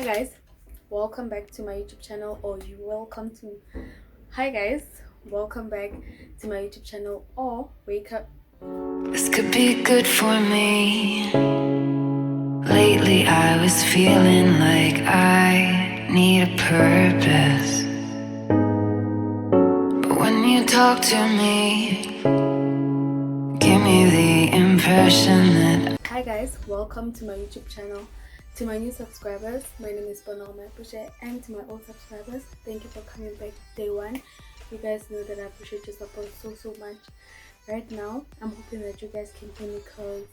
guys, welcome back to my YouTube channel, or you welcome to hi guys, welcome back to my YouTube channel, or wake up. This could be good for me. Lately I was feeling like I need a purpose, but when you talk to me, give me the impression that Hi guys, welcome to my YouTube channel. To my new subscribers, my name is MUKBANG, and to my old subscribers, thank you for coming back day one. You guys know that I appreciate your support so much. Right now, I'm hoping that you guys can hear me because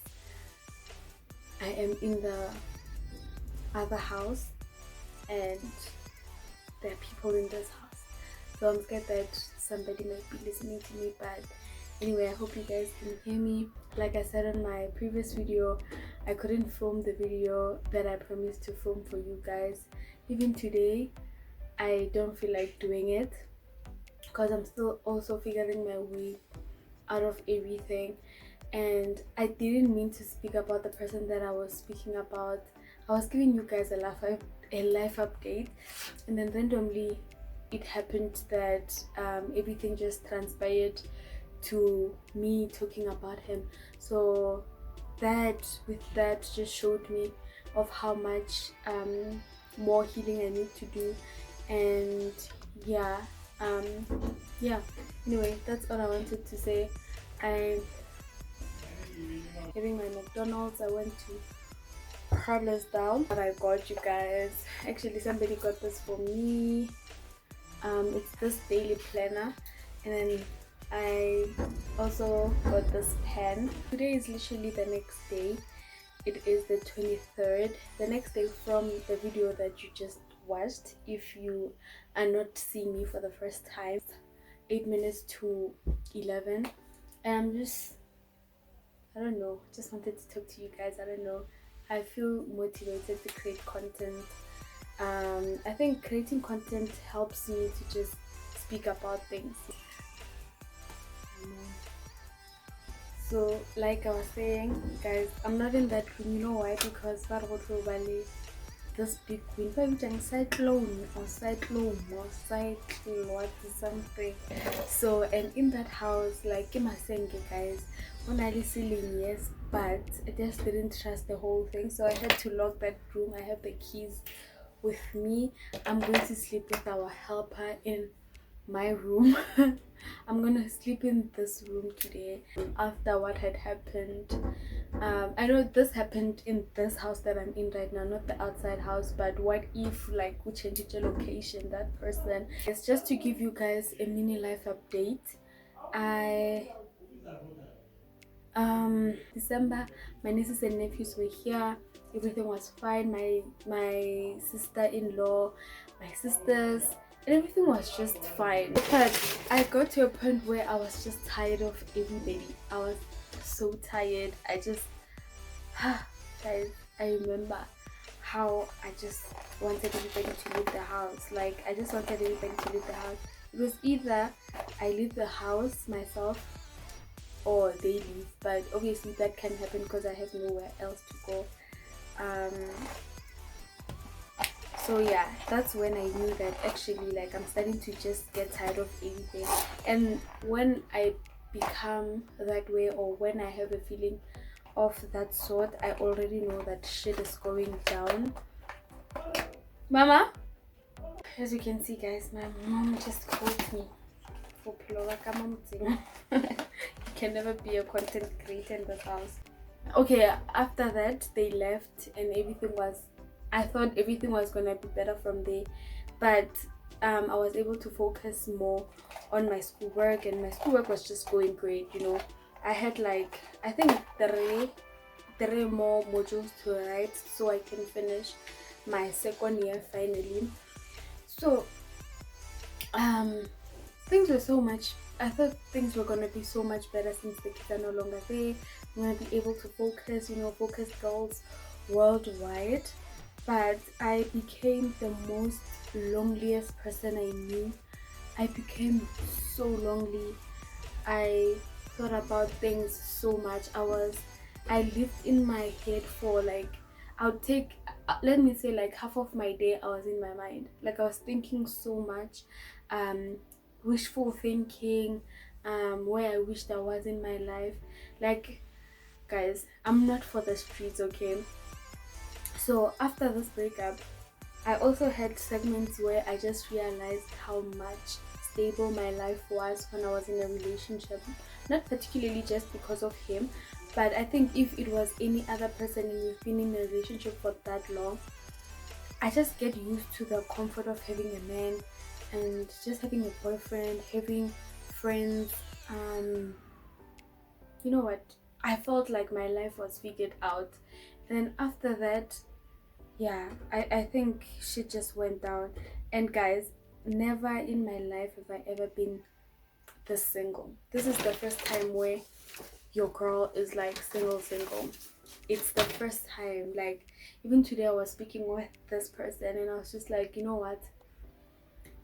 I am in the other house and there are people in this house, so I'm scared that somebody might be listening to me. But anyway, I hope you guys can hear me. Like I said in my previous video, I couldn't film the video that I promised to film for you guys. Even today, I don't feel like doing it because I'm still also figuring my way out of everything, and I didn't mean to speak about the person that I was speaking about. I was giving you guys a life update, and then randomly it happened that everything just transpired to me talking about him. So that just showed me of how much more healing I need to do. And yeah, anyway, that's all I wanted to say. I'm having my McDonald's. I went to Harless down, but I got you guys. Actually, somebody got this for me. It's this daily planner, and then I also got this pen. Today is literally the next day. It is the 23rd, the next day from the video that you just watched. If you are not seeing me for the first time, 8 minutes to 11, and I don't know, just wanted to talk to you guys. I don't know, I feel motivated to create content. I think creating content helps me to just speak about things. So like I was saying, guys, I'm not in that room. You know why? Because this big wind, cyclone or something. So, and in that house, like I'm saying, guys, when I ceiling, yes, but I just didn't trust the whole thing, so I had to lock that room. I have the keys with me. I'm going to sleep with our helper in my room. I'm gonna sleep in this room today after what had happened. I know this happened in this house that I'm in right now, not the outside house, but what if like we change the location, that person. It's just to give you guys a mini life update. December, my nieces and nephews were here. Everything was fine. My sister-in-law, my sisters, and everything was just fine. But I got to a point where I was just tired of everybody. I was so tired. I just guys, I remember how I just wanted everybody to leave the house. Like I just wanted everybody to leave the house. It was either I leave the house myself or they leave, but obviously that can happen because I have nowhere else to go. So yeah, that's when I knew that actually like I'm starting to just get tired of everything. And when I become that way, or when I have a feeling of that sort, I already know that shit is going down. Mama, as you can see guys, my mom just called me for you can never be a content creator in this house. Okay, after that they left and I thought everything was gonna be better from there, but I was able to focus more on my schoolwork, and my schoolwork was just going great. I had like, I think three more modules to write so I can finish my second year finally. So things were so much, I thought things were gonna be so much better since the kids are no longer there. I'm gonna be able to focus girls worldwide. But I became the most loneliest person I knew. I became so lonely. I thought about things so much. I lived in my head for like, let me say like half of my day I was in my mind. Like I was thinking so much, wishful thinking, where I wished I was in my life. Like, guys, I'm not for the streets, okay? So after this breakup, I also had segments where I just realized how much stable my life was when I was in a relationship. Not particularly just because of him, but I think if it was any other person and we've been in a relationship for that long, I just get used to the comfort of having a man and just having a boyfriend, having friends. You know what? I felt like my life was figured out. And then after that, yeah, I think shit just went down. And guys, never in my life have I ever been this single. This is the first time where your girl is like single. It's the first time. Like, even today I was speaking with this person and I was just like, you know what,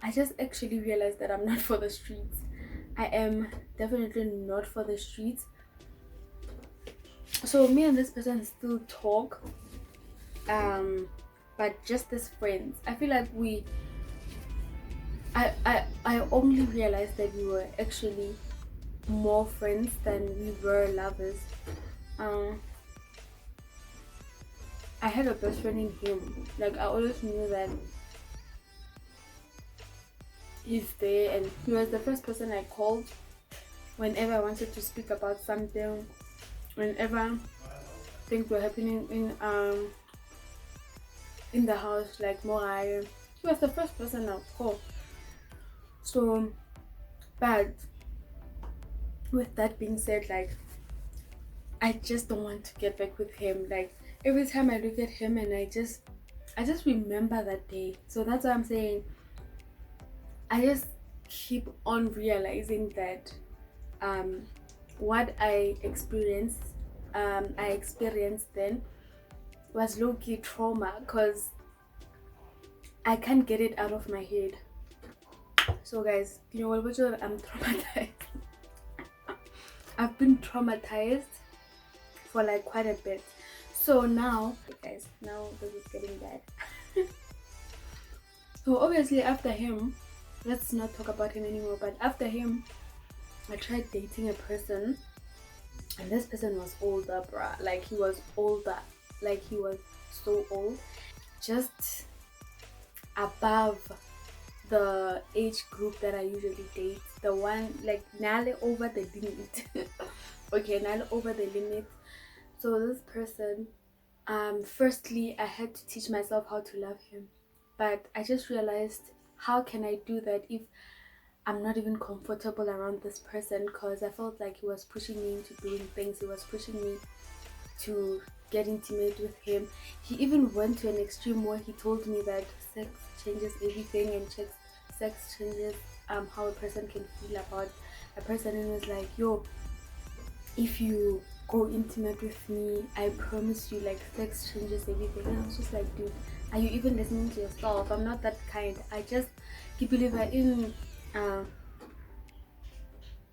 I just actually realized that I'm not for the streets. I am definitely not for the streets. So me and this person still talk, but just as friends. I feel like I only realized that we were actually more friends than we were lovers. I had a best friend in him. Like, I always knew that he's there, and he was the first person I called whenever I wanted to speak about something, whenever things were happening in the house, like Morai. He was the first person I called. So, but with that being said, like, I just don't want to get back with him. Like, every time I look at him and I just remember that day. So that's why I'm saying I just keep on realizing that what I experienced then was low-key trauma, because I can't get it out of my head. So guys, you know what, I'm traumatized. I've been traumatized for like quite a bit. So now, guys, now this is getting bad. So obviously after him, let's not talk about him anymore, but after him I tried dating a person, and this person was older, bruh. Like, he was older. Like, he was so old, just above the age group that I usually date. The one, like, nearly over the limit. Okay, nearly over the limit. So this person, firstly I had to teach myself how to love him, but I just realized, how can I do that if I'm not even comfortable around this person? Because I felt like he was pushing me into doing things. He was pushing me to get intimate with him. He even went to an extreme where he told me that sex changes everything, and sex changes how a person can feel about a person. And was like, yo, if you go intimate with me, I promise you, like, sex changes everything. And I was just like, dude, are you even listening to yourself? I'm not that kind. I just keep believing in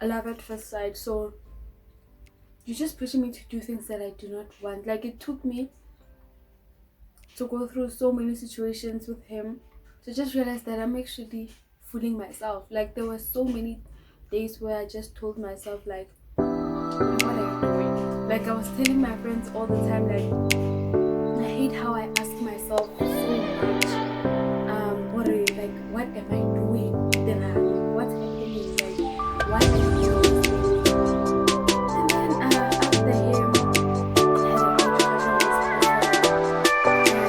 love at first sight. So you're just pushing me to do things that I do not want. Like, it took me to go through so many situations with him to just realize that I'm actually fooling myself. Like, there were so many days where I just told myself, like, what are you doing? Like, I was telling my friends all the time, like, I hate how I ask myself so much, what are you, like, what am I doing? Then what's happening? Like, why am I doing this? And then after him, I had a huge crush on this person.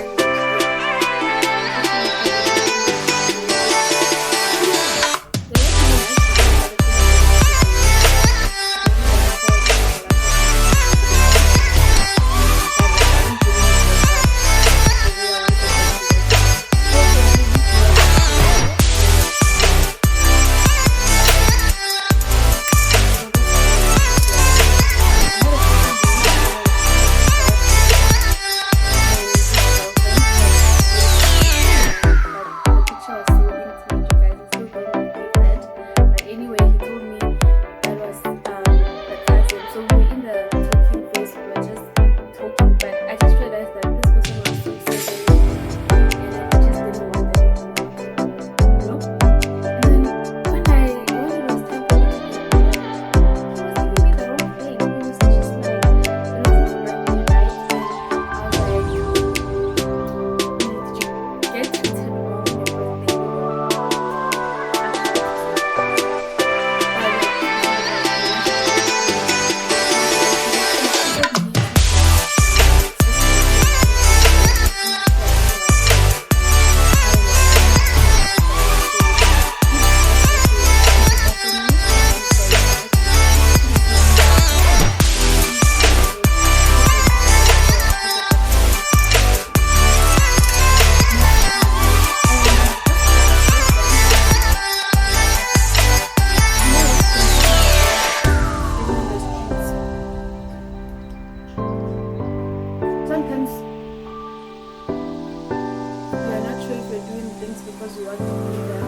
things because we want to do them,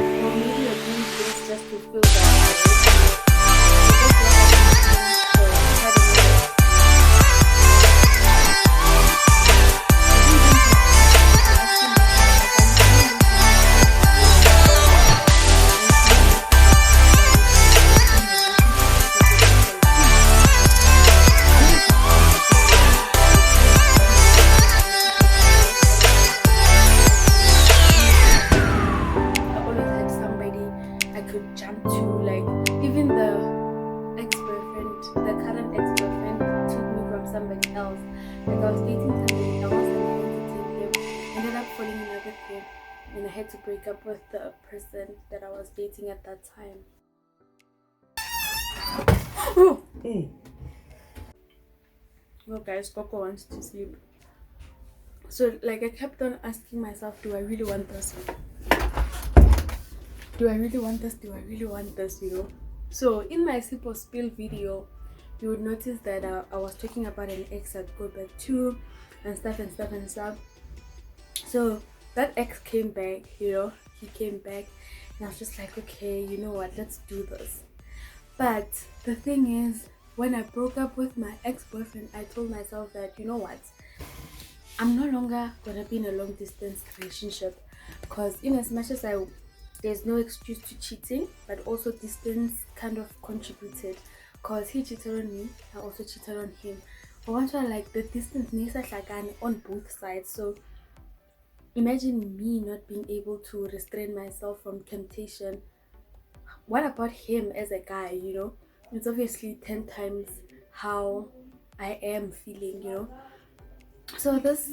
or maybe you're doing things just to feel that. Jump to, like, even the current ex-boyfriend took me from somebody else. Like, I was dating somebody else and I wanted to take him, ended up falling in love with him, and I had to break up with the person that I was dating at that time. Well, guys, Coco wants to sleep. So, like, I kept on asking myself, do I really want this? Do I really want this? Do I really want this? You know. So in my sip or spill video, you would notice that I was talking about an ex I'd go back to, and stuff. So that ex came back. You know, he came back, and I was just like, okay, you know what? Let's do this. But the thing is, when I broke up with my ex-boyfriend, I told myself that, you know what? I'm no longer gonna be in a long distance relationship, because in as much as there's no excuse to cheating, but also distance kind of contributed, because he cheated on me, I also cheated on him. But once I, like, the distance needs like on both sides. So imagine me not being able to restrain myself from temptation. What about him as a guy? You know, it's obviously 10 times how I am feeling, you know. So this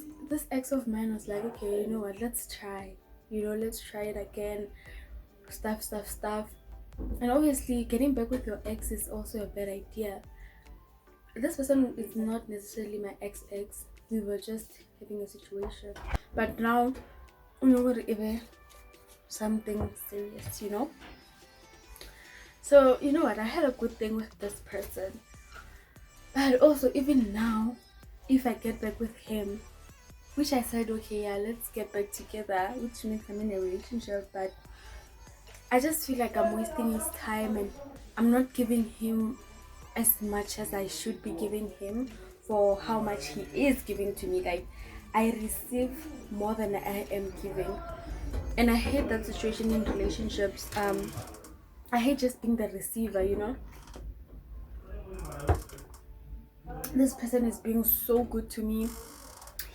ex of mine was like, okay, you know what, let's try, you know, let's try it again, stuff. And obviously getting back with your ex is also a bad idea. This person is not necessarily my ex. We were just having a situation, but now we know what, something serious, you know. So you know what, I had a good thing with this person, but also even now, if I get back with him, which I said, okay, yeah, let's get back together, which means I'm in a relationship, but I just feel like I'm wasting his time and I'm not giving him as much as I should be giving him for how much he is giving to me. Like, I receive more than I am giving, and I hate that situation in relationships. I hate just being the receiver, you know. This person is being so good to me.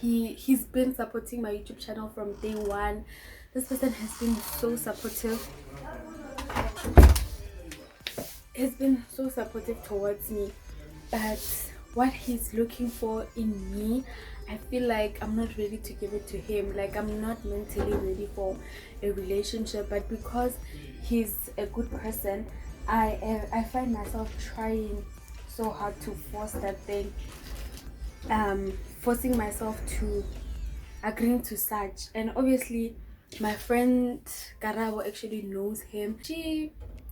He's been supporting my YouTube channel from day one. This person has been so supportive. He's been so supportive towards me, but what he's looking for in me, I feel like I'm not ready to give it to him. Like, I'm not mentally ready for a relationship, but because he's a good person, I find myself trying so hard to force that thing, forcing myself to agreeing to such. And obviously my friend Karabo actually knows him.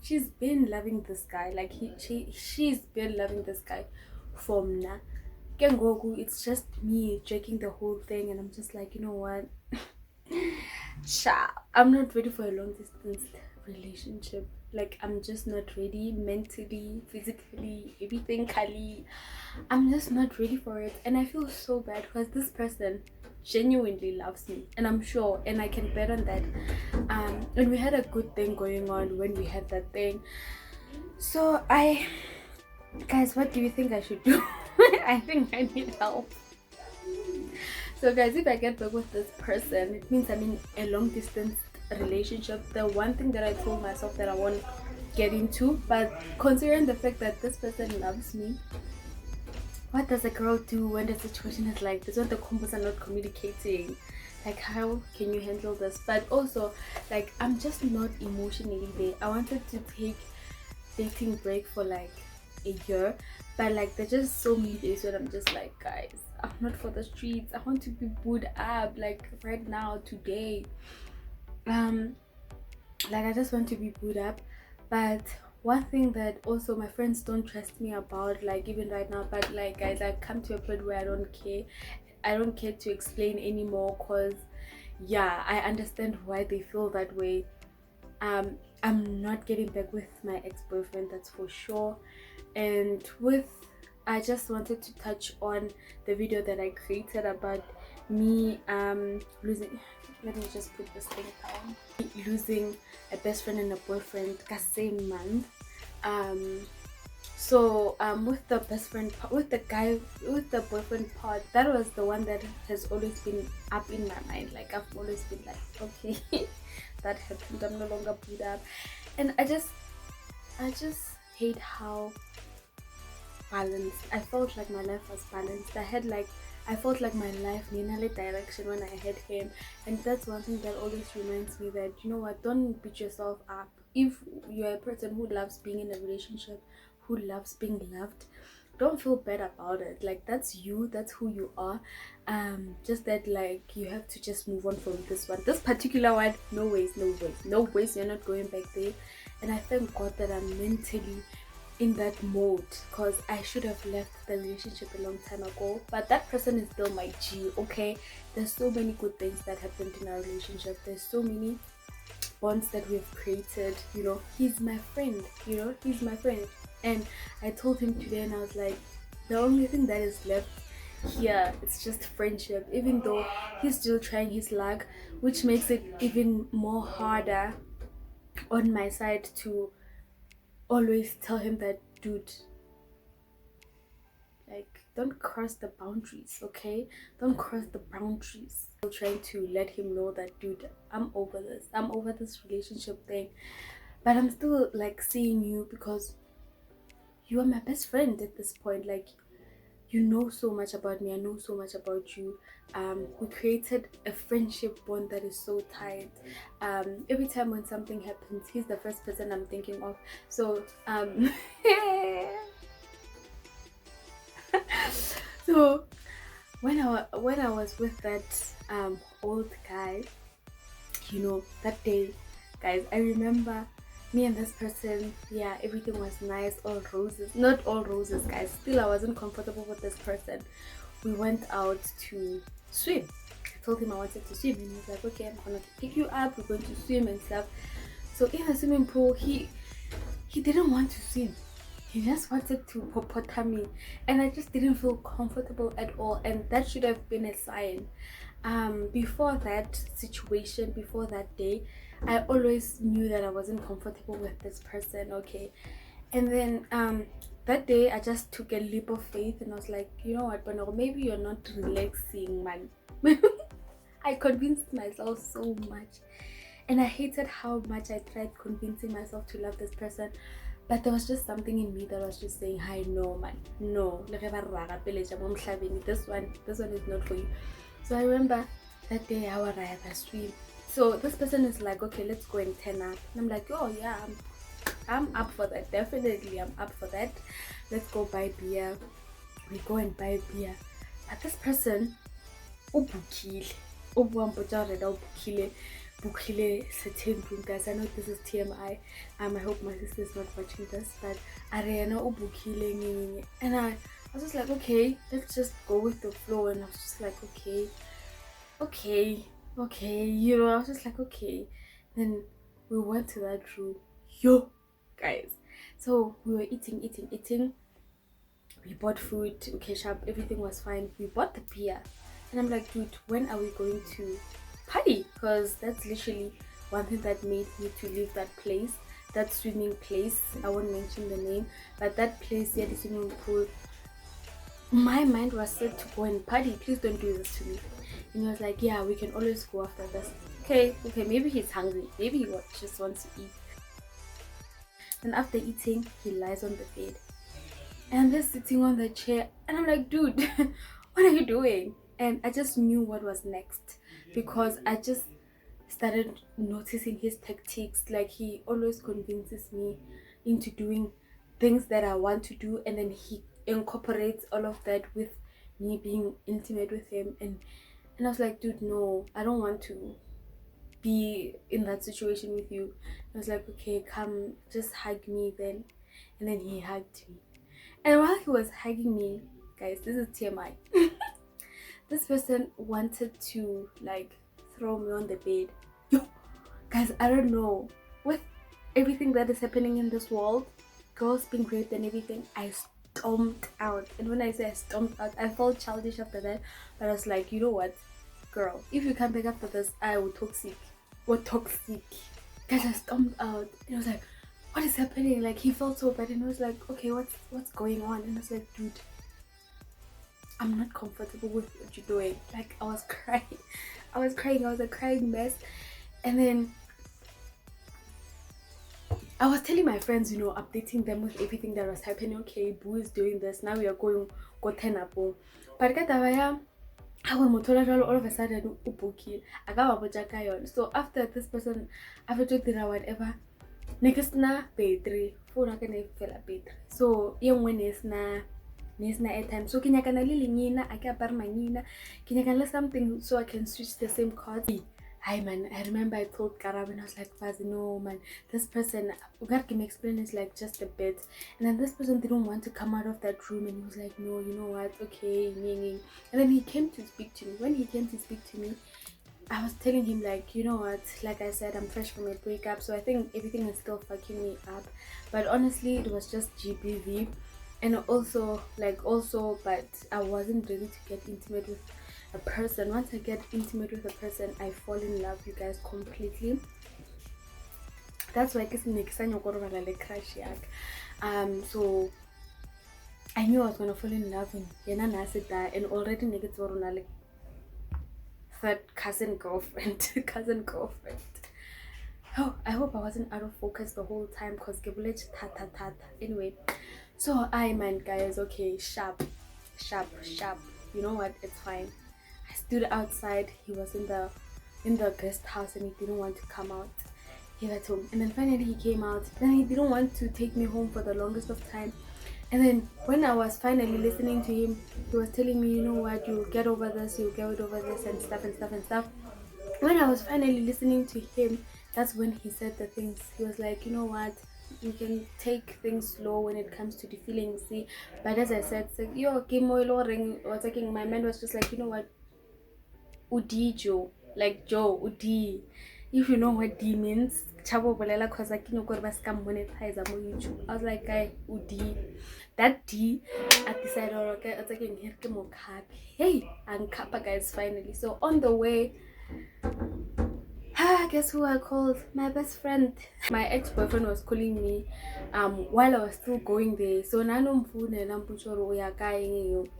She's been loving this guy, like she's been loving this guy for Mna. Kengoku, it's just me checking the whole thing, and I'm just like, you know what, I'm not ready for a long distance relationship. Like, I'm just not ready mentally, physically, everything, Kali. I'm just not ready for it, and I feel so bad because this person genuinely loves me, and I'm sure, and I can bet on that. And we had a good thing going on when we had that thing. So guys, what do you think I should do? I think I need help. So guys, if I get back with this person, it means I'm in a long distance relationship. The one thing that I told myself that I won't get into, but considering the fact that this person loves me, what does a girl do when the situation is like this, when the combos are not communicating? Like, how can you handle this? But also, like, I'm just not emotionally there. I wanted to take dating break for like a year, but like there's just so many days when I'm just like, guys, I'm not for the streets. I want to be booed up, like right now, today. Like, I just want to be booed up. But one thing that also my friends don't trust me about, like even right now, but like guys, I've come to a point where I don't care to explain anymore, because yeah, I understand why they feel that way. I'm not getting back with my ex-boyfriend, that's for sure. And with, I just wanted to touch on the video that I created about me losing, let me just put this thing down, losing a best friend and a boyfriend the same month. So with the best friend with the guy, with the boyfriend part, that was the one that has always been up in my mind. Like I've always been like, okay, that happened, I'm no longer put up. And I just hate how balanced I felt. Like my life was balanced. I felt like my life needed a direction when I had him. And that's one thing that always reminds me that, you know what, don't beat yourself up. If you're a person who loves being in a relationship, who loves being loved, don't feel bad about it. Like that's you, that's who you are. Just that, like, you have to just move on from this particular one. No ways, no ways, no ways, you're not going back there. And I thank God that I'm mentally in that mode, because I should have left the relationship a long time ago. But that person is still my G. Okay, there's so many good things that happened in our relationship. There's so many bonds that we've created. You know, he's my friend. You know, he's my friend. And I told him today, and I was like, the only thing that is left here, it's just friendship. Even though he's still trying his luck, which makes it even more harder on my side to always tell him that, dude, like, don't cross the boundaries, okay? Don't cross the boundaries. I'm trying to let him know that, dude, I'm over this relationship thing. But I'm still like seeing you because you are my best friend at this point. Like, you know so much about me, I know so much about you. We created a friendship bond that is so tight. Every time when something happens, he's the first person I'm thinking of. So so when I was with that old guy, you know, that day, guys, I remember me and this person, yeah, everything was nice, all roses. Not all roses, guys, still I wasn't comfortable with this person. We went out to swim. I told him I wanted to swim, and he was like, okay, I'm gonna pick you up, we're going to swim and stuff. So in the swimming pool, he didn't want to swim. He just wanted to popota me, and I just didn't feel comfortable at all. And that should have been a sign. Before that situation, before that day, I always knew that I wasn't comfortable with this person, okay? And then that day I just took a leap of faith, and I was like, you know what, Bono, maybe you're not relaxing, man. I convinced myself so much, and I hated how much I tried convincing myself to love this person. But there was just something in me that was just saying, hi, no, man, no. This one is not for you. So I remember that day I was at the swim. So this person is like, okay, let's go and turn up. And I'm like, oh yeah, I'm up for that. Definitely, I'm up for that. Let's go buy beer. We go and buy beer. But this person, ubukile, Bukile certain room, guys. I know this is TMI. I hope my sister is not watching this, but Ariana Ubukile, and I was just like, okay, let's just go with the flow. And I was just like, okay, you know, I was just like, okay. Then we went to that room, yo, guys. So we were eating. We bought food, okay, sharp, everything was fine. We bought the beer, and I'm like, dude, when are we going to party? Because that's literally one thing that made me to leave that place, that swimming place. I won't mention the name, but that place, yeah, the swimming pool. My mind was set to go and party. Please don't do this to me. And he was like, yeah, we can always go after this. Okay, maybe he's hungry, maybe he just wants to eat. And after eating, he lies on the bed, and I'm just sitting on the chair, and I'm like, dude, what are you doing? And I just knew what was next, because I just started noticing his tactics. Like, he always convinces me into doing things that I want to do, and then he incorporates all of that with me being intimate with him. And I was like, dude, no, I don't want to be in that situation with you. I was like, okay, come, just hug me then. And then he hugged me. And while he was hugging me, guys, this is TMI. This person wanted to, like, throw me on the bed. Yo, guys, I don't know. With everything that is happening in this world, girls being raped and everything, I stomped out. And when I say I stomped out, I felt childish after that. But I was like, you know what, girl, if you come back after this, I will toxic. What toxic? Guys, I stomped out. And I was like, what is happening? Like, he felt so bad. And I was like, okay, what's going on? And I was like, dude, I'm not comfortable with what you're doing. Like, I was crying. I was a crying mess. And then I was telling my friends, you know, updating them with everything that was happening. Okay, Boo is doing this. Now we are going go ten up. But all of a sudden so after this person, after doing whatever, next na battery, phone ka na fela battery. So yung one is na airtime. So kinyaka na lilingina, I can bar manina, kinyaka something so I can switch the same cards. Hi man, I remember I told Karab and I was like, Faz, no man, this person, God can explain it's like just a bit. And then this person didn't want to come out of that room and he was like, no, you know what, okay, meaning. And then he came to speak to me. When he came to speak to me, I was telling him like, you know what, like I said, I'm fresh from a breakup, so I think everything is still fucking me up. But honestly, it was just GBV. And also, but I wasn't ready to get intimate with a person. Once I get intimate with a person, I fall in love, you guys, completely. That's why I guess crush yak. So I knew I was gonna fall in love with Yena and already naked like third cousin girlfriend. Oh, I hope I wasn't out of focus the whole time because anyway. So I meant, guys, okay, sharp. You know what? It's fine. I stood outside. He was in the guest house and he didn't want to come out. He went home, and then finally he came out. Then he didn't want to take me home for the longest of time. And then when I was finally listening to him, he was telling me, you know what, you'll get over this, and stuff. When I was finally listening to him, that's when he said the things. He was like, you know what, you can take things slow when it comes to the feelings, see. But as I said, so, yo, my mind was just like, you know what, Udi Joe, like Joe, Udi. If you know what D means, Chabo Bolela Kosakino Korbaskam monetize on YouTube. I was like, guy, Udi. That D, I decided, okay, it's like in hey, and Kappa, guys, finally. So on the way, guess who I called? My best friend. My ex-boyfriend was calling me while I was still going there. So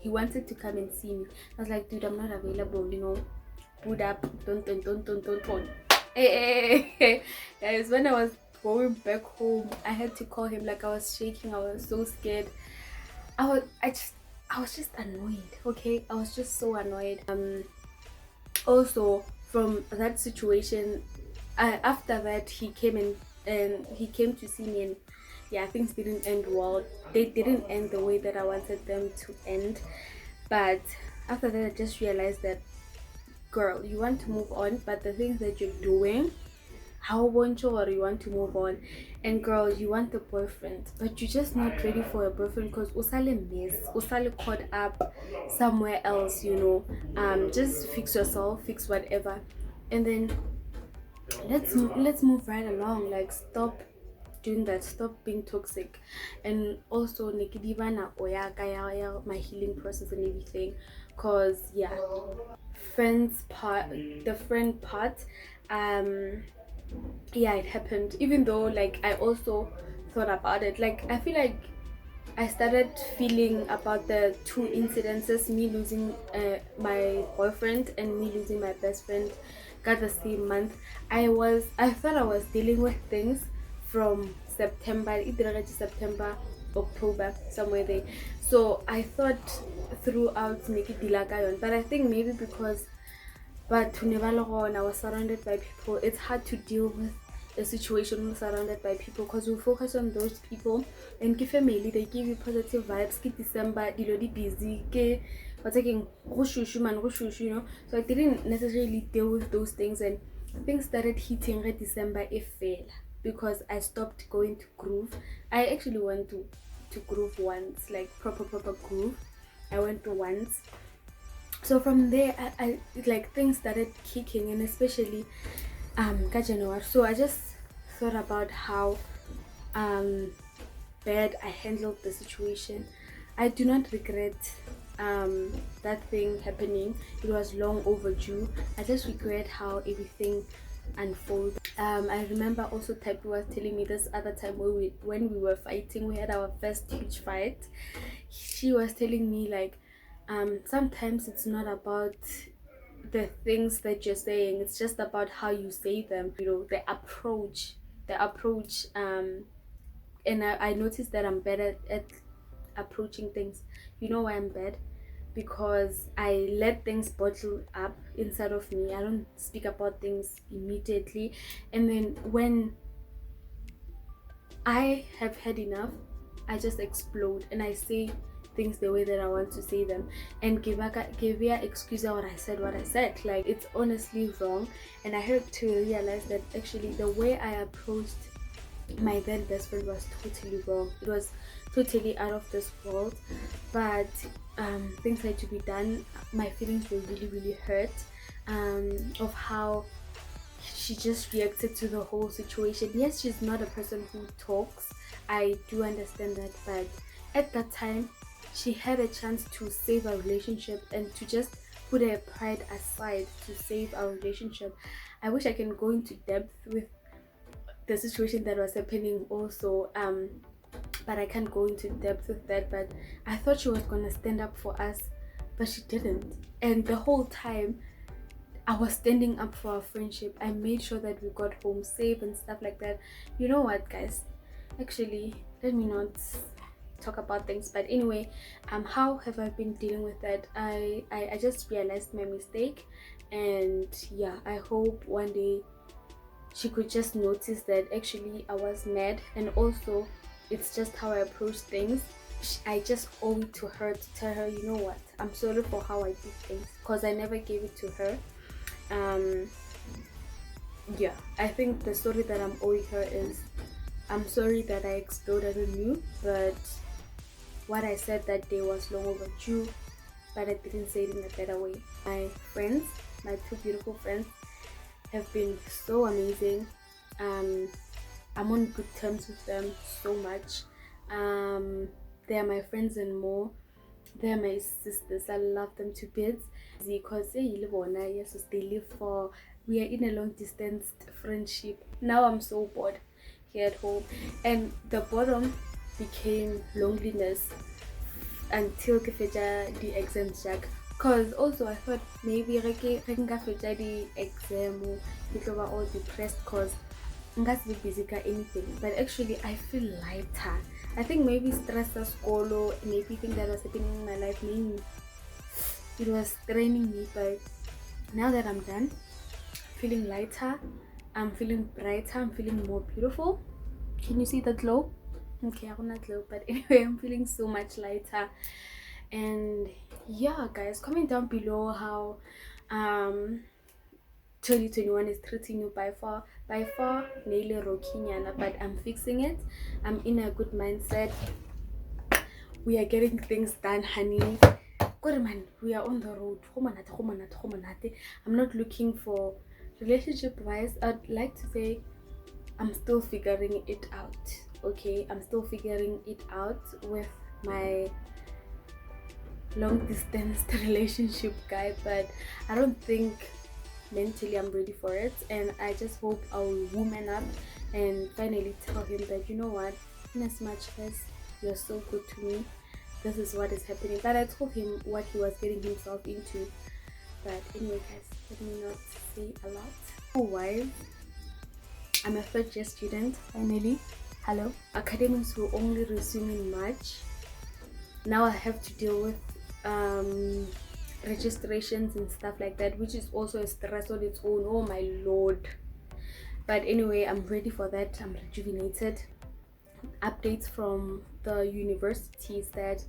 he wanted to come and see me. I was like, dude, I'm not available, you know. Put up, don't. Hey. Guys, when I was going back home, I had to call him. Like, I was shaking, I was so scared. I was just annoyed, okay? I was just so annoyed. Also from that situation, after that he came and he came to see me, and yeah, things didn't end well. They didn't end the way that I wanted them to end. But after that, I just realized that, girl, you want to move on, but the things that you're doing, how won't you, or you want to move on. And girl, you want a boyfriend, but you're just not ready for a boyfriend because usale caught up somewhere else, you know. Just fix yourself, fix whatever, and then let's move right along. Like, stop doing that, stop being toxic. And also nekidibana oyaka my healing process and everything, because yeah, the friend part, yeah, it happened. Even though, like, I also thought about it, like, I feel like I started feeling about the two incidences, me losing my boyfriend and me losing my best friend, got the same month. I thought I was dealing with things from September, October, somewhere there. So I thought throughout Nikki Dilagayon, but I think maybe because I was surrounded by people, it's hard to deal with a situation when surrounded by people, because we focus on those people and give family, they give you positive vibes. Ke December, dilodi busy, ke taking you know. So I didn't necessarily deal with those things, and things started hitting in December because I stopped going to groove. I actually went to groove once, like proper groove. I went to once. So from there, I like things started kicking, and especially January. So I just thought about how bad I handled the situation. I do not regret that thing happening. It was long overdue. I just regret how everything unfolded. I remember also Type was telling me this other time when we were fighting, we had our first huge fight. She was telling me like sometimes it's not about the things that you're saying, it's just about how you say them, you know, the approach and I noticed that I'm better at approaching things. You know why I'm bad? Because I let things bottle up inside of me. I don't speak about things immediately, and then when I have had enough, I just explode and I say things the way that I want to say them, and give ya excuse what I said. Like, it's honestly wrong, and I had to realize that actually the way I approached my then best friend was totally wrong. It was totally out of this world, but things had to be done. My feelings were really, really hurt of how she just reacted to the whole situation. Yes, she's not a person who talks, I do understand that, but at that time she had a chance to save our relationship and to just put her pride aside to save our relationship. I wish I can go into depth with the situation that was happening also, but I can't go into depth with that. But I thought she was gonna stand up for us, but she didn't. And the whole time I was standing up for our friendship. I made sure that we got home safe and stuff like that. You know what, guys? Actually, let me not talk about things. But anyway, how have I been dealing with that? I just realized my mistake, and yeah, I hope one day she could just notice that actually I was mad, and also it's just how I approach things. I just owe it to her to tell her, you know what, I'm sorry for how I did things, because I never gave it to her. Yeah, I think the story that I'm owing her is I'm sorry that I exploded on you, but what I said that day was long overdue, but I didn't say it in a better way. My friends, my two beautiful friends, have been so amazing. I'm on good terms with them so much. They are my friends and more. They are my sisters. I love them to bits because they live for. We are in a long distance friendship. Now I'm so bored here at home, and the bottom became loneliness until ke fetša the exams jack. Cause also I thought maybe re nka fetša the exam ke tlo ba all depressed cause nka se be busy ka anything, but actually I feel lighter. I think maybe stress at school and everything that was happening in my life, maybe it was straining me, but now that I'm done, feeling lighter, I'm feeling brighter, I'm feeling more beautiful. Can you see the glow? Okay, I'm not glow, but anyway, I'm feeling so much lighter. And yeah, guys, comment down below how 2021 is treating you. By far nearly rokinyana, but I'm fixing it. I'm in a good mindset. We are getting things done, honey. Good man, we are on the road. I'm not looking for relationship wise. I'd like to say I'm still figuring it out. Okay, I'm still figuring it out with my long distance relationship guy, but I don't think mentally I'm ready for it, and I just hope I'll woman up and finally tell him that, you know what, in as much as you're so good to me, this is what is happening. But I told him what he was getting himself into. But anyway, guys, let me not say a lot. Otherwise, I'm a third year student finally. Hello. Academics will only resume in March. Now I have to deal with registrations and stuff like that, which is also a stress on its own. Oh my lord. But anyway, I'm ready for that. I'm rejuvenated. Updates from the universities that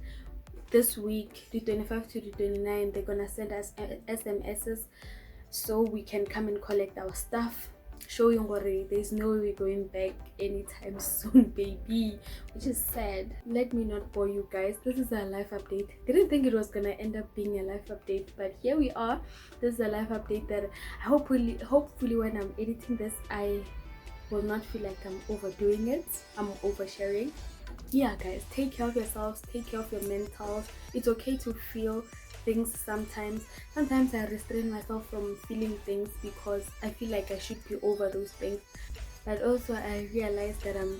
this week, the 25 to the 29, they're gonna send us SMSs so we can come and collect our stuff. showing worry there's no way we're going back anytime soon, baby, which is sad. Let me not bore you guys. This is a life update. Didn't think it was gonna end up being a life update, but here we are. This is a life update that hopefully when I'm editing this, I will not feel like I'm overdoing it, I'm oversharing. Yeah guys, take care of yourselves, take care of your mentals. It's okay to feel things sometimes. Sometimes I restrain myself from feeling things because I feel like I should be over those things, but also I realize that I'm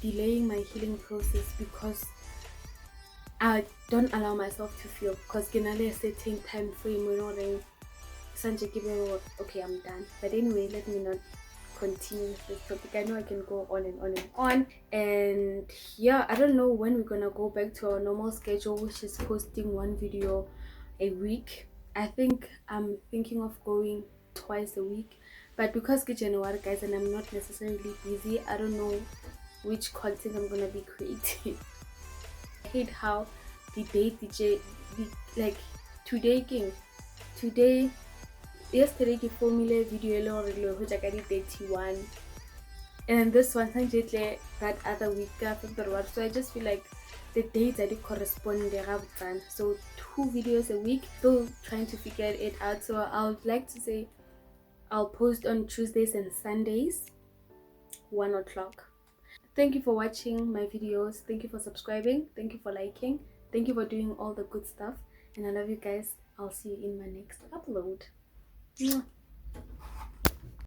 delaying my healing process because I don't allow myself to feel, because a certain time frame, Sanjay give me okay, I'm done. But anyway, let me not continue with this topic. I know I can go on and on and on. And yeah, I don't know when we're gonna go back to our normal schedule, which is posting one video a week. I think I'm thinking of going twice a week. But because it's January, guys, and I'm not necessarily busy, I don't know which content I'm gonna be creating. I hate how the day like today yesterday the formula video which I got 31, and this one that other week February. So I just feel like the dates that correspond, so 2 videos a week, still trying to figure it out. So I would like to say I'll post on Tuesdays and Sundays 1 o'clock. Thank you for watching my videos. Thank you for subscribing. Thank you for liking. Thank you for doing all the good stuff. And I love you guys. I'll see you in my next upload. Mwah.